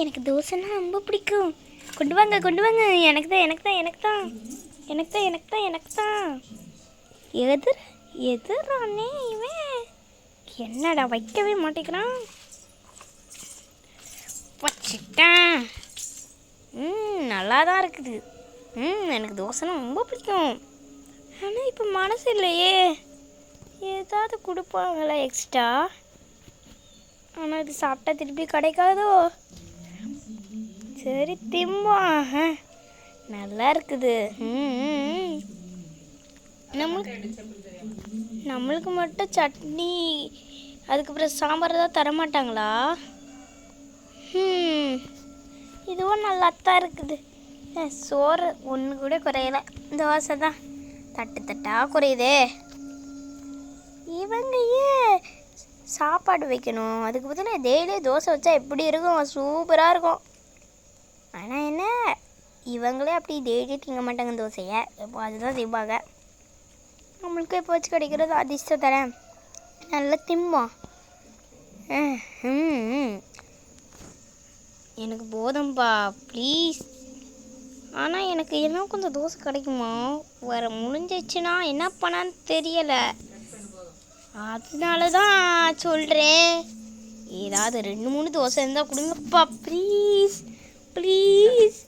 எனக்கு தோசைன்னா ரொம்ப பிடிக்கும். கொண்டு வாங்க கொண்டு வாங்க. எனக்கு தான் எனக்கு தான் எனக்கு தான் எனக்கு தான் எனக்கு தான் எனக்கு தான். எதிரானே இவன் என்னடா வைக்கவே மாட்டேங்கிறான். வச்சிட்டேன். நல்லா தான் இருக்குது. எனக்கு தோசைன்னா ரொம்ப பிடிக்கும். ஆனால் இப்போ மனசு இல்லையே. ஏதாவது கொடுப்பாங்களா எக்ஸ்ட்ரா? ஆனால் இது சாப்பிட்டா திருப்பி கிடைக்காதோ. சரி திம்பா. நல்லா இருக்குது. நம்மளுக்கு மட்டும் சட்னி அதுக்கப்புறம் சாம்பார் தான் தரமாட்டாங்களா? இதுவும் நல்லாத்தான் இருக்குது. சோறு ஒன்று கூட குறையலை. தோசை தான் தட்டு தட்டாக குறையுதே. இவங்க ஏன் சாப்பாடு வைக்கணும்? அதுக்கு பார்த்தீங்கன்னா டெய்லியும் தோசை வச்சா எப்படி இருக்கும்? சூப்பராக இருக்கும். ஆனால் என்ன இவங்களே அப்படி டெய்லி திங்க மாட்டாங்க தோசையை. எப்போ அதுதான் செய்வாங்க. நம்மளுக்கு எப்போ வச்சு கிடைக்கிறது அதிர்ஷ்டம் தரேன். நல்லா திம்போம். எனக்கு போதும்பா ப்ளீஸ். ஆனால் எனக்கு என்ன கொஞ்சம் தோசை கிடைக்குமா? வேறு முடிஞ்சிச்சுன்னா என்ன பண்ணான்னு தெரியலை. அதனால தான் சொல்கிறேன். ஏதாவது 2-3 தோசை இருந்தால் கொடுங்கப்பா ப்ளீஸ் ப்ளீஸ்.